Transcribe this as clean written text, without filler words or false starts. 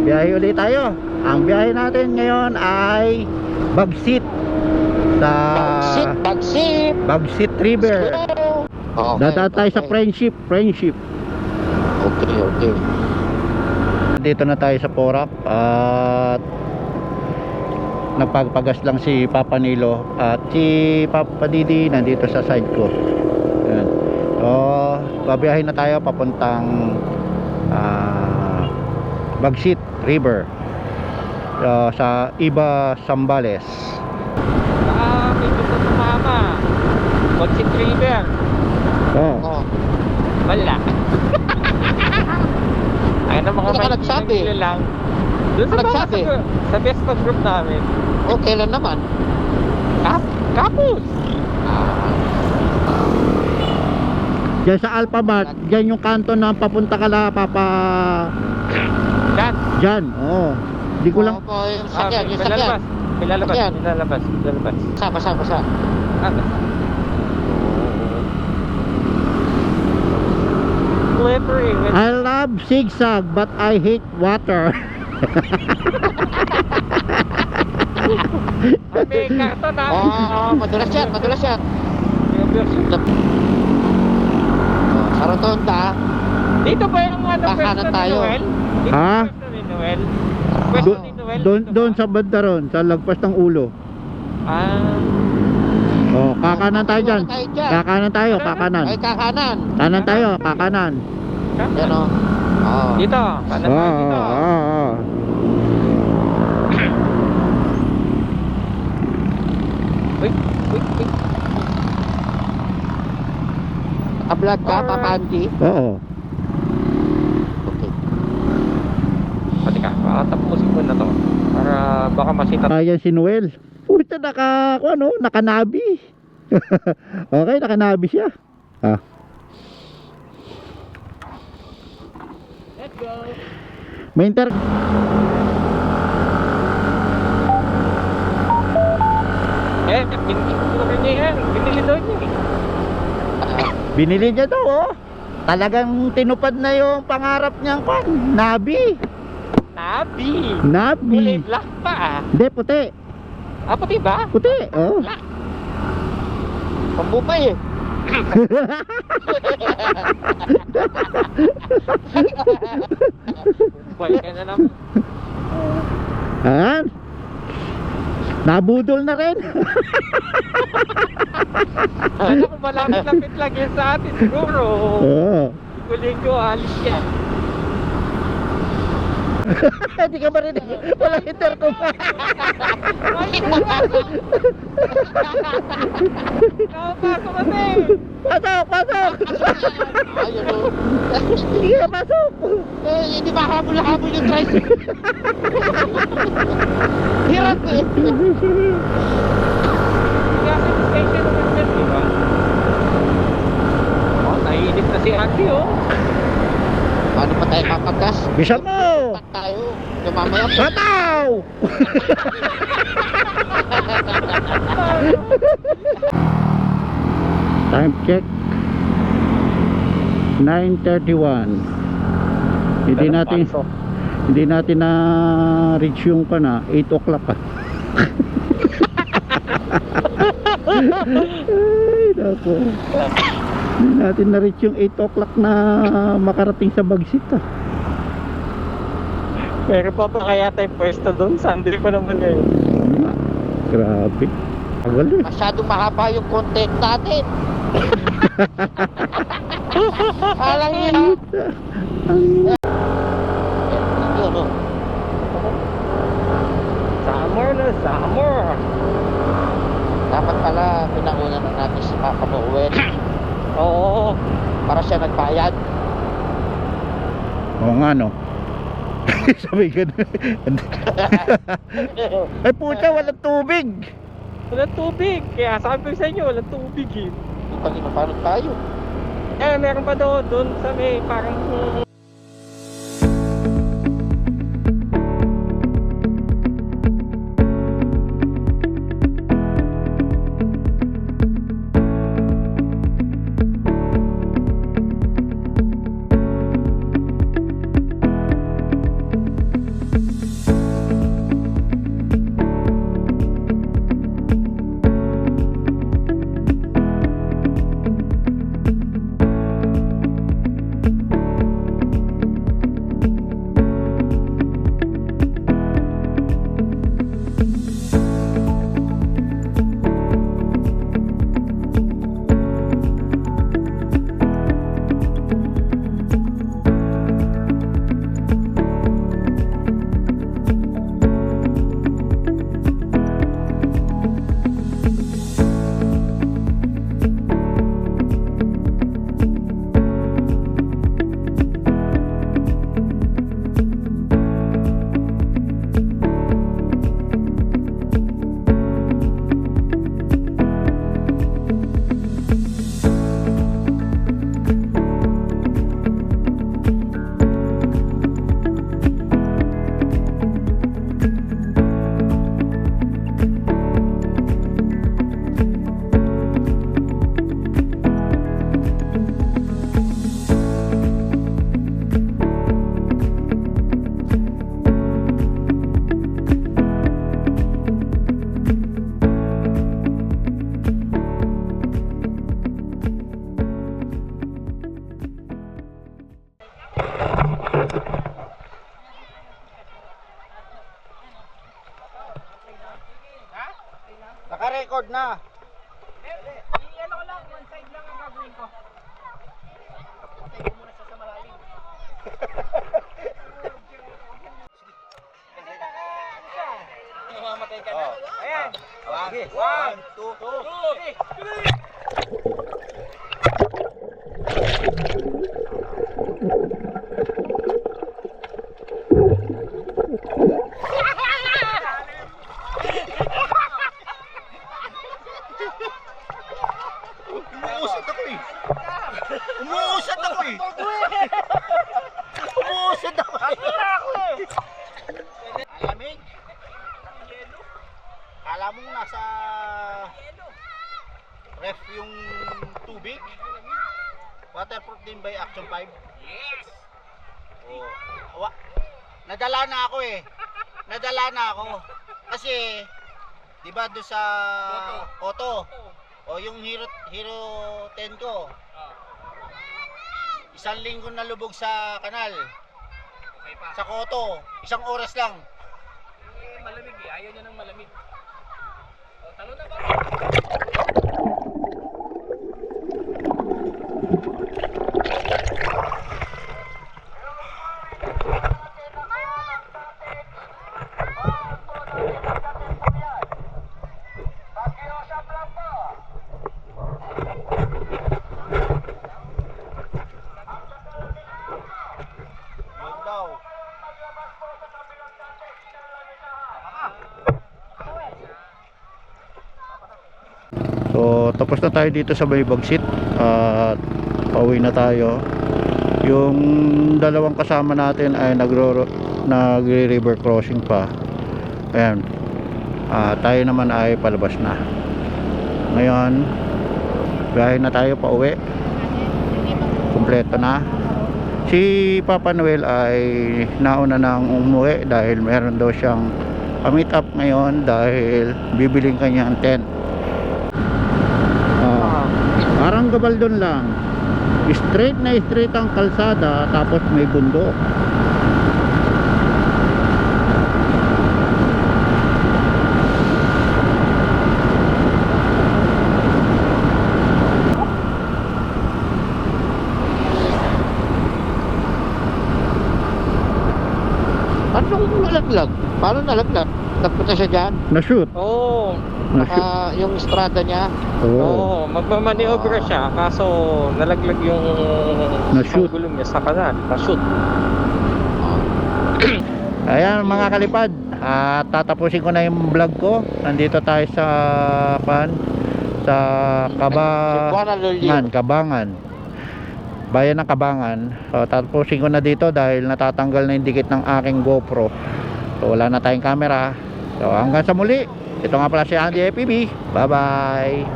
Biyahe ulit tayo. Ang biyahe natin ngayon ay Bagsit sa Bagsit River. Okay, Dadaan tayo sa Friendship. Okay. Dito na tayo sa Porac at nagpagpagas lang si Papa Nilo at si Papa Didi nandito sa side ko. Ayan. So, babiyahin na tayo papuntang Bagsit River sa Iba Zambales. May gusto sumama. Bagsit River. Oh. Wala. Ay na mga Wala ka nagsabi. lang. Doon sa Nagsabi. sa best of group namin. Okay lang naman. Kapus. Diyan sa Alphamart, diyan yung kanto na papunta ka la Papa. Dan. Diyan. Oh. Di ko lang. Yung sakyan, yung sakyan. Pilalabas. Basa. Slippery. I love zigzag but I hate water. May karton na. Madulas yan. Sa rotonda. Dito ba yung Kakanan pwesto ni tayo. Noel? Dito Ha? yung pwesto ni Noel? Pwesto ni Noel? Doon sa banda ron, sa lagpas ng ulo. Oh, kakanan tayo dyan. Kakanan tayo, kakanan. Ay, kakanan. Kanan tayo, kakanan. Yan o. Dito. Kanan tayo dito. Wait. Naka-vlog ka, Papa Andy? Oo. Okay. Pati ka, tapusin ko na to. Para baka masita. Ayan si Noel. Puta, nakanabi. Okay, nakanabi siya. Let's go. May Binili daw niya eh. binili niya daw, oh. Talagang tinupad na yung pangarap niyang nabi. Kulay black pa ah. Hindi, puti. Puti ba? Puti, oh. Pambupay eh. Balik ka na naman. Han? Nabudol na rin. Ano kung malapit lang yan sa atin siguro. Oo. Linggo, alis yan. Hindi ka marinig. Walang intercom. Pasok kasi. Pasok. Ayun o. Sige ka, pasok. Hindi mahabol-habol yung tricycle. Hirap eh. Kasi station naman yan, di ba? Naiinip na si Andy oh. Paano pa tayo kapagkas? Bisa mo. Pat tayo. Yung mamaya po. Pataw. Time check 9:31. Hindi natin na reach yung 8 o'clock pa. Ay, nako. Hindi natin na reach yung 8 o'clock na makarating sa Bagsit ah. Pero pa kaya tayo pwesto doon. Sunday pa naman ngayon. Grabe. Tagal eh. Masyadong mahaba yung content natin. Alang yun ha. Yun o. Summer. Dapat pala pinauna na natin si Papa Noel. Oo. Para siya nagbayad. Oo nga no. Sabi ka ay puta, walang tubig. Walang tubig. Kaya sabi ko sa inyo, walang tubig eh. Paano tayo? Meron pa doon sa may parang I-ano ko lang, one side lang ang gagawin ko. Patay ko muna sa malalim. Kasi ano siya? Mamamatay ka na. Ayan. Sige. 1, 2, 3. Umuusad ako eh. Umuusad ako eh. Umuusad ako. Alamig. Kala mo nasa ref yung tubig. Waterproof din by Action 5. Yes. Oh. Nadala na ako eh. Nadala na ako. Kasi 'di ba do sa Auto. O yung Hero 10 ko. 1 linggo na lubog sa kanal. Okay pa. Sa Koto, 1 oras lang. Eh, malamig eh. Ayaw niya ng malamig. O, talo na ba? So tapos na tayo dito sa Baybagsit at pauwi na tayo. Yung dalawang kasama natin ay nagre-river crossing pa. Ayan. Tayo naman ay palabas na. Ngayon biyahe na tayo pauwi. Kumpleto na. Si Papa Noel ay nauna nang umuwi dahil meron daw siyang meet up ngayon dahil bibiling kanyang tent. Parang Gabaldon lang. Straight na straight ang kalsada tapos may bundok. Anong nalaglag? Paano nalaglag? Nagpunta siya dyan? Na-shoot. Oo. Yung estrada niya. Oo, magmamaniobra siya kaso nalaglag yung Na-shoot. gulong niya sa kanan. Na-shoot. Ayan mga kalipad, tatapusin ko na yung vlog ko. Nandito tayo sa Kabangan. Bayan ng Kabangan. So, tatapusin ko na dito dahil natatanggal na yung dikit ng aking GoPro. So wala na tayong camera. So hanggang sa muli. Ito nga pala si Andy FPV. Bye bye.